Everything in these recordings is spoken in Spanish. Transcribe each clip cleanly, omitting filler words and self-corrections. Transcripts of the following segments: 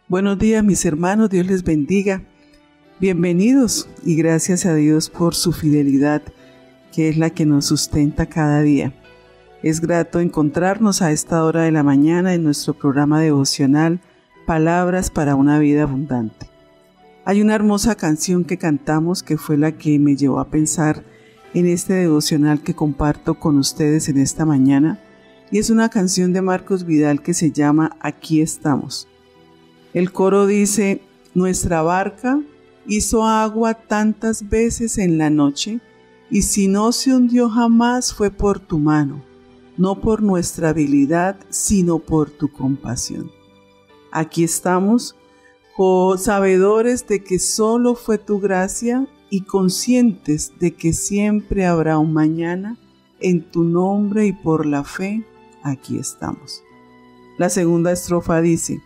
Buenos días, mis hermanos, Dios les bendiga. Bienvenidos y gracias a Dios por su fidelidad, que es la que nos sustenta cada día. Es grato encontrarnos a esta hora de la mañana en nuestro programa devocional Palabras para una vida abundante. Hay una hermosa canción que cantamos que fue la que me llevó a pensar en este devocional que comparto con ustedes en esta mañana, y es una canción de Marcos Vidal que se llama Aquí estamos. El coro dice: nuestra barca hizo agua tantas veces en la noche, y si no se hundió jamás fue por tu mano, no por nuestra habilidad, sino por tu compasión. Aquí estamos, sabedores de que solo fue tu gracia y conscientes de que siempre habrá un mañana. En tu nombre y por la fe, aquí estamos. La segunda estrofa dice: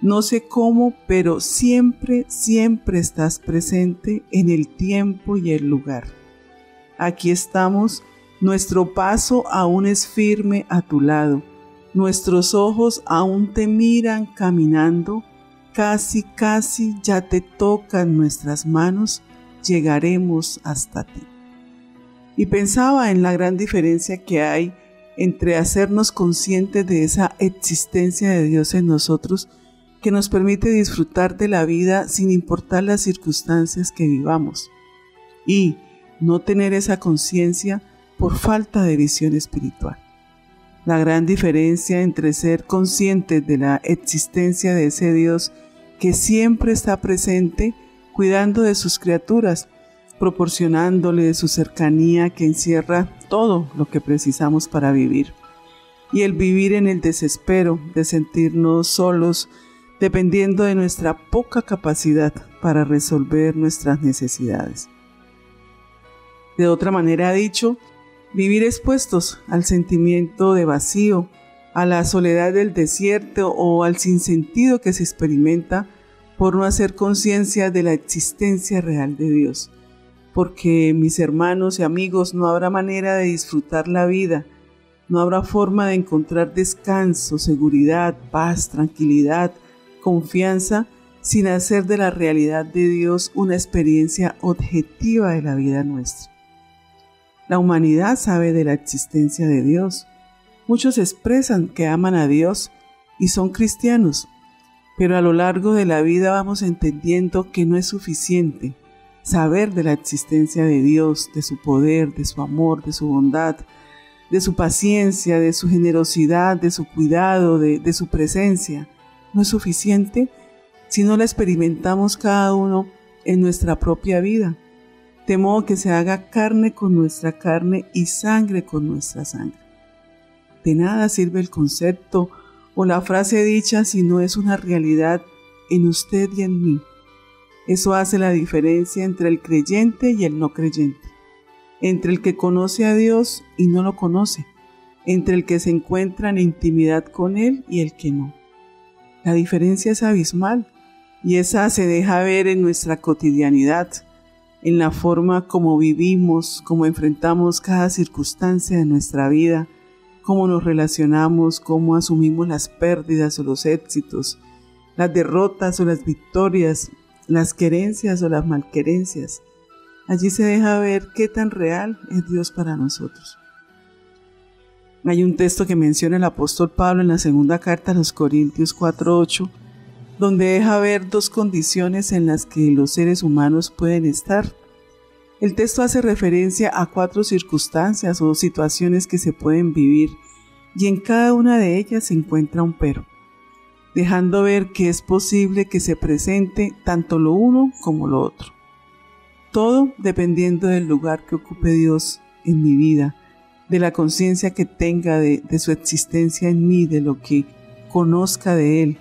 no sé cómo, pero siempre, siempre estás presente en el tiempo y el lugar. Aquí estamos, nuestro paso aún es firme a tu lado, nuestros ojos aún te miran caminando, casi, casi ya te tocan nuestras manos, llegaremos hasta ti. Y pensaba en la gran diferencia que hay entre hacernos conscientes de esa existencia de Dios en nosotros, que nos permite disfrutar de la vida sin importar las circunstancias que vivamos, y no tener esa conciencia por falta de visión espiritual. La gran diferencia entre ser conscientes de la existencia de ese Dios que siempre está presente, cuidando de sus criaturas, proporcionándole su cercanía que encierra todo lo que precisamos para vivir, y el vivir en el desespero de sentirnos solos, dependiendo de nuestra poca capacidad para resolver nuestras necesidades. De otra manera dicho, vivir expuestos al sentimiento de vacío, a la soledad del desierto o al sinsentido que se experimenta por no hacer conciencia de la existencia real de Dios. Porque, mis hermanos y amigos, no habrá manera de disfrutar la vida, no habrá forma de encontrar descanso, seguridad, paz, tranquilidad, confianza, sin hacer de la realidad de Dios una experiencia objetiva de la vida nuestra. La humanidad sabe de la existencia de Dios. Muchos expresan que aman a Dios y son cristianos, pero a lo largo de la vida vamos entendiendo que no es suficiente saber de la existencia de Dios, de su poder, de su amor, de su bondad, de su paciencia, de su generosidad, de su cuidado, de su presencia. No es suficiente si no la experimentamos cada uno en nuestra propia vida, de modo que se haga carne con nuestra carne y sangre con nuestra sangre. De nada sirve el concepto o la frase dicha si no es una realidad en usted y en mí. Eso hace la diferencia entre el creyente y el no creyente, entre el que conoce a Dios y no lo conoce, entre el que se encuentra en intimidad con Él y el que no. La diferencia es abismal, y esa se deja ver en nuestra cotidianidad, en la forma como vivimos, cómo enfrentamos cada circunstancia de nuestra vida, cómo nos relacionamos, cómo asumimos las pérdidas o los éxitos, las derrotas o las victorias, las querencias o las malquerencias. Allí se deja ver qué tan real es Dios para nosotros. Hay un texto que menciona el apóstol Pablo en la segunda carta a los Corintios 4:8, donde deja ver dos condiciones en las que los seres humanos pueden estar. El texto hace referencia a 4 circunstancias o situaciones que se pueden vivir, y en cada una de ellas se encuentra un pero, dejando ver que es posible que se presente tanto lo uno como lo otro. Todo dependiendo del lugar que ocupe Dios en mi vida, de la conciencia que tenga de su existencia en mí, de lo que conozca de Él.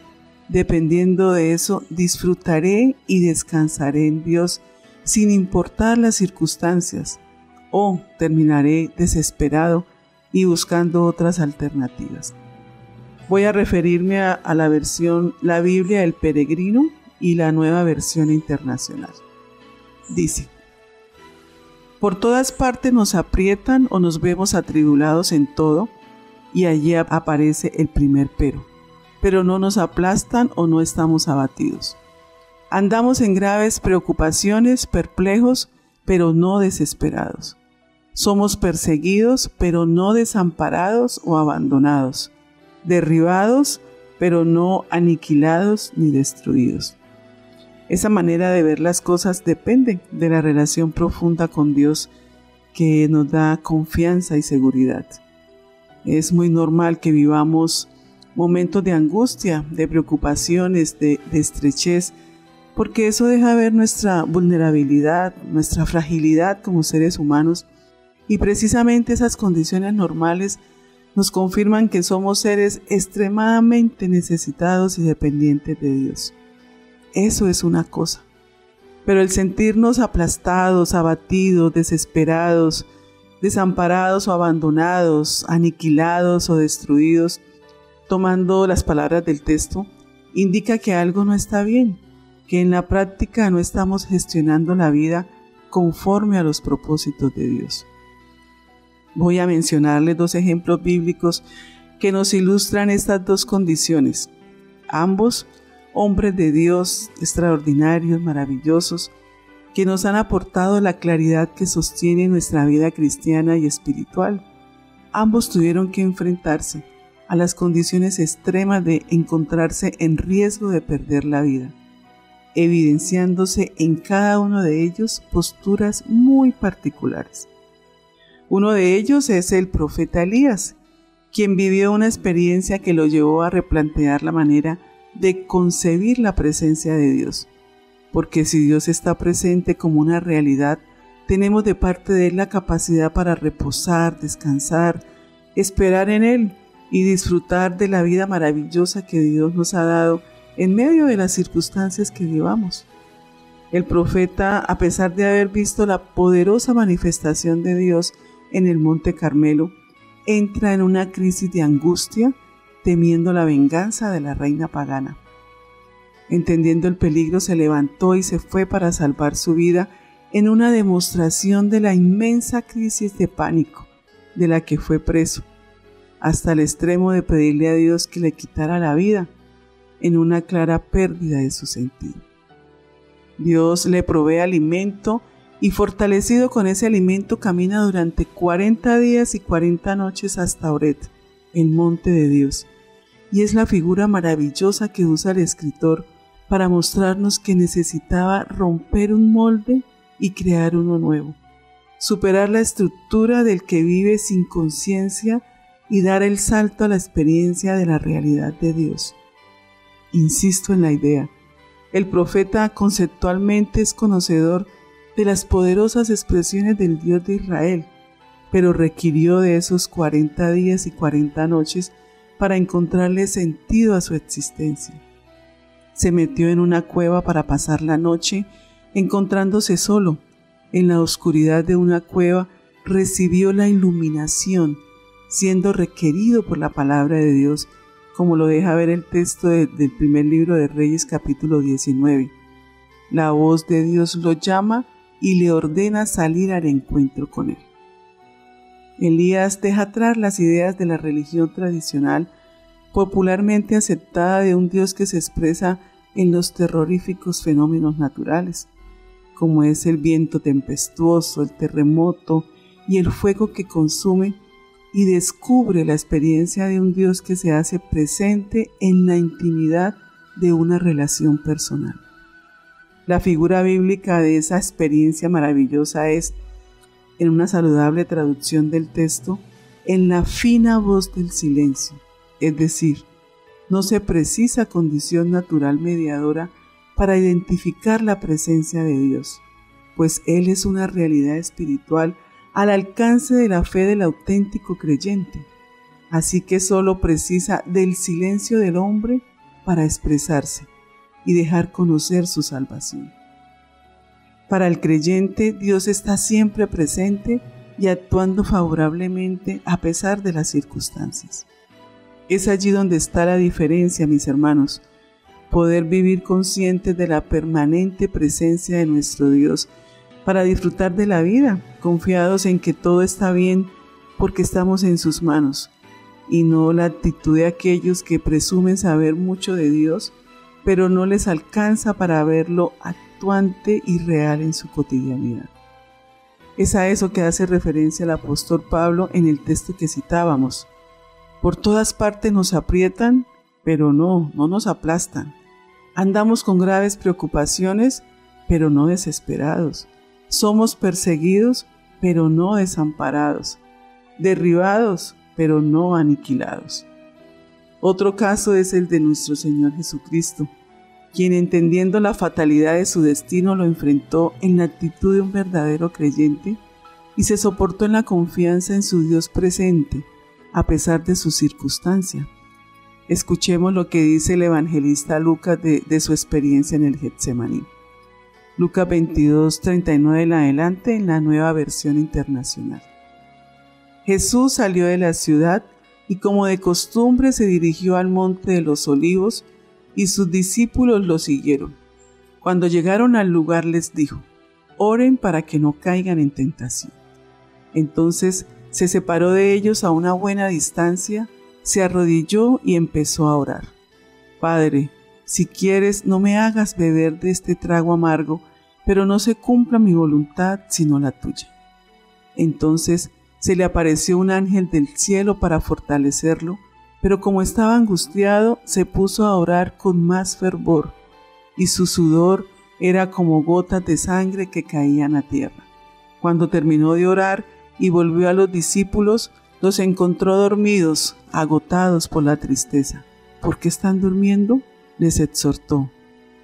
Dependiendo de eso, disfrutaré y descansaré en Dios sin importar las circunstancias, o terminaré desesperado y buscando otras alternativas. Voy a referirme a la versión La Biblia del Peregrino y la Nueva Versión Internacional. Dice: por todas partes nos aprietan o nos vemos atribulados en todo, y allí aparece el primer pero. pero no nos aplastan o no estamos abatidos. Andamos en graves preocupaciones, perplejos, pero no desesperados. Somos perseguidos, pero no desamparados o abandonados. Derribados, pero no aniquilados ni destruidos. Esa manera de ver las cosas depende de la relación profunda con Dios que nos da confianza y seguridad. Es muy normal que vivamos momentos de angustia, de preocupaciones, de estrechez, porque eso deja ver nuestra vulnerabilidad, nuestra fragilidad como seres humanos, y precisamente esas condiciones normales nos confirman que somos seres extremadamente necesitados y dependientes de Dios. Eso es una cosa. Pero el sentirnos aplastados, abatidos, desesperados, desamparados o abandonados, aniquilados o destruidos, tomando las palabras del texto, indica que algo no está bien, que en la práctica no estamos gestionando la vida conforme a los propósitos de Dios. Voy a mencionarles 2 ejemplos bíblicos que nos ilustran estas 2 condiciones. Ambos hombres de Dios extraordinarios, maravillosos, que nos han aportado la claridad que sostiene nuestra vida cristiana y espiritual. Ambos tuvieron que enfrentarse a las condiciones extremas de encontrarse en riesgo de perder la vida, evidenciándose en cada uno de ellos posturas muy particulares. Uno de ellos es el profeta Elías, quien vivió una experiencia que lo llevó a replantear la manera de concebir la presencia de Dios. Porque si Dios está presente como una realidad, tenemos de parte de Él la capacidad para reposar, descansar, esperar en Él y disfrutar de la vida maravillosa que Dios nos ha dado en medio de las circunstancias que vivamos. El profeta, a pesar de haber visto la poderosa manifestación de Dios en el Monte Carmelo, entra en una crisis de angustia, temiendo la venganza de la reina pagana. Entendiendo el peligro, se levantó y se fue para salvar su vida en una demostración de la inmensa crisis de pánico de la que fue preso, hasta el extremo de pedirle a Dios que le quitara la vida, en una clara pérdida de su sentido. Dios le provee alimento y fortalecido con ese alimento camina durante 40 días y 40 noches hasta Horeb, el monte de Dios. Y es la figura maravillosa que usa el escritor para mostrarnos que necesitaba romper un molde y crear uno nuevo, superar la estructura del que vive sin conciencia y dar el salto a la experiencia de la realidad de Dios. Insisto en la idea, el profeta conceptualmente es conocedor de las poderosas expresiones del Dios de Israel, pero requirió de esos 40 días y 40 noches para encontrarle sentido a su existencia. Se metió en una cueva para pasar la noche, encontrándose solo. En la oscuridad de una cueva recibió la iluminación, siendo requerido por la palabra de Dios, como lo deja ver el texto del primer libro de Reyes, capítulo 19. La voz de Dios lo llama y le ordena salir al encuentro con él. Elías deja atrás las ideas de la religión tradicional, popularmente aceptada de un Dios que se expresa en los terroríficos fenómenos naturales, como es el viento tempestuoso, el terremoto y el fuego que consume, y descubre la experiencia de un Dios que se hace presente en la intimidad de una relación personal. La figura bíblica de esa experiencia maravillosa es, en una saludable traducción del texto, en la fina voz del silencio, es decir, no se precisa condición natural mediadora para identificar la presencia de Dios, pues Él es una realidad espiritual al alcance de la fe del auténtico creyente, así que solo precisa del silencio del hombre para expresarse y dejar conocer su salvación. Para el creyente, Dios está siempre presente y actuando favorablemente a pesar de las circunstancias. Es allí donde está la diferencia, mis hermanos, poder vivir conscientes de la permanente presencia de nuestro Dios para disfrutar de la vida, confiados en que todo está bien porque estamos en sus manos y no la actitud de aquellos que presumen saber mucho de Dios, pero no les alcanza para verlo actuante y real en su cotidianidad. Es a eso que hace referencia el apóstol Pablo en el texto que citábamos. Por todas partes nos aprietan, pero no nos aplastan. Andamos con graves preocupaciones, pero no desesperados. Somos perseguidos, pero no desamparados. Derribados, pero no aniquilados. Otro caso es el de nuestro Señor Jesucristo, quien entendiendo la fatalidad de su destino lo enfrentó en la actitud de un verdadero creyente y se soportó en la confianza en su Dios presente, a pesar de su circunstancia. Escuchemos lo que dice el evangelista Lucas de su experiencia en el Getsemaní. Lucas 22, 39 en adelante en la Nueva Versión Internacional. Jesús salió de la ciudad y como de costumbre se dirigió al monte de los Olivos y sus discípulos lo siguieron. Cuando llegaron al lugar les dijo: oren para que no caigan en tentación. Entonces se separó de ellos a una buena distancia, se arrodilló y empezó a orar. Padre, si quieres, no me hagas beber de este trago amargo, pero no se cumpla mi voluntad sino la tuya. Entonces se le apareció un ángel del cielo para fortalecerlo, pero como estaba angustiado, se puso a orar con más fervor, y su sudor era como gotas de sangre que caían a tierra. Cuando terminó de orar y volvió a los discípulos, los encontró dormidos, agotados por la tristeza. ¿Por qué están durmiendo?, les exhortó.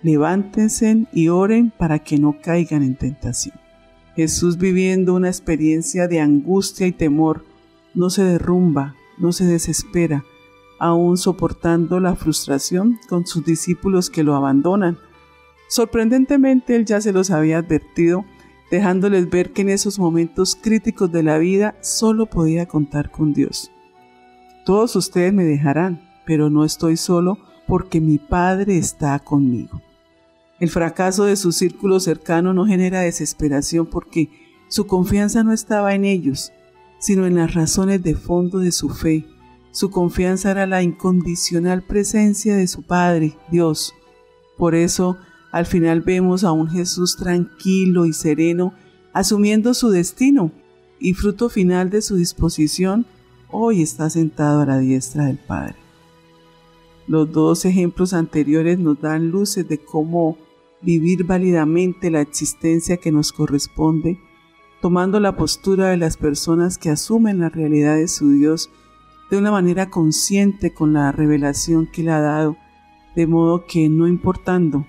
Levántense y oren para que no caigan en tentación. Jesús, viviendo una experiencia de angustia y temor, no se derrumba, no se desespera, aún soportando la frustración con sus discípulos que lo abandonan. Sorprendentemente, Él ya se los había advertido, dejándoles ver que en esos momentos críticos de la vida solo podía contar con Dios. Todos ustedes me dejarán, pero no estoy solo porque mi Padre está conmigo. El fracaso de su círculo cercano no genera desesperación porque su confianza no estaba en ellos, sino en las razones de fondo de su fe. Su confianza era la incondicional presencia de su Padre, Dios. Por eso, al final vemos a un Jesús tranquilo y sereno, asumiendo su destino, y fruto final de su disposición, hoy está sentado a la diestra del Padre. Los dos ejemplos anteriores nos dan luces de cómo vivir válidamente la existencia que nos corresponde, tomando la postura de las personas que asumen la realidad de su Dios de una manera consciente con la revelación que le ha dado, de modo que no importando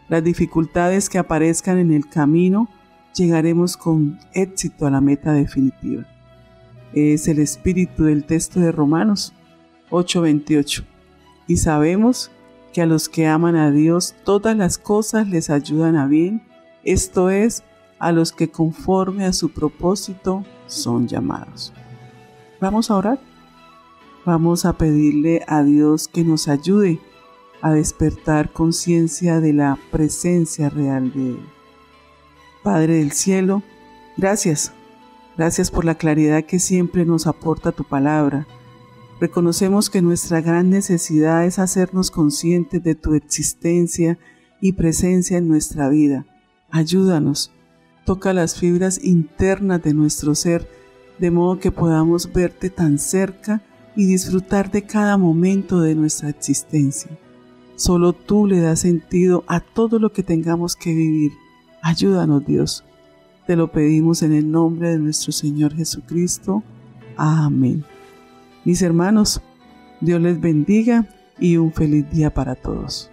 las dificultades que aparezcan en el camino, llegaremos con éxito a la meta definitiva. Es el espíritu del texto de Romanos 8:28. Y sabemos que a los que aman a Dios todas las cosas les ayudan a bien, esto es, a los que conforme a su propósito son llamados. Vamos a orar. Vamos a pedirle a Dios que nos ayude a despertar conciencia de la presencia real de Él. Padre del cielo, gracias. Gracias por la claridad que siempre nos aporta tu palabra. Reconocemos que nuestra gran necesidad es hacernos conscientes de tu existencia y presencia en nuestra vida. Ayúdanos, toca las fibras internas de nuestro ser, de modo que podamos verte tan cerca y disfrutar de cada momento de nuestra existencia. Solo tú le das sentido a todo lo que tengamos que vivir. Ayúdanos, Dios. Te lo pedimos en el nombre de nuestro Señor Jesucristo. Amén. Mis hermanos, Dios les bendiga y un feliz día para todos.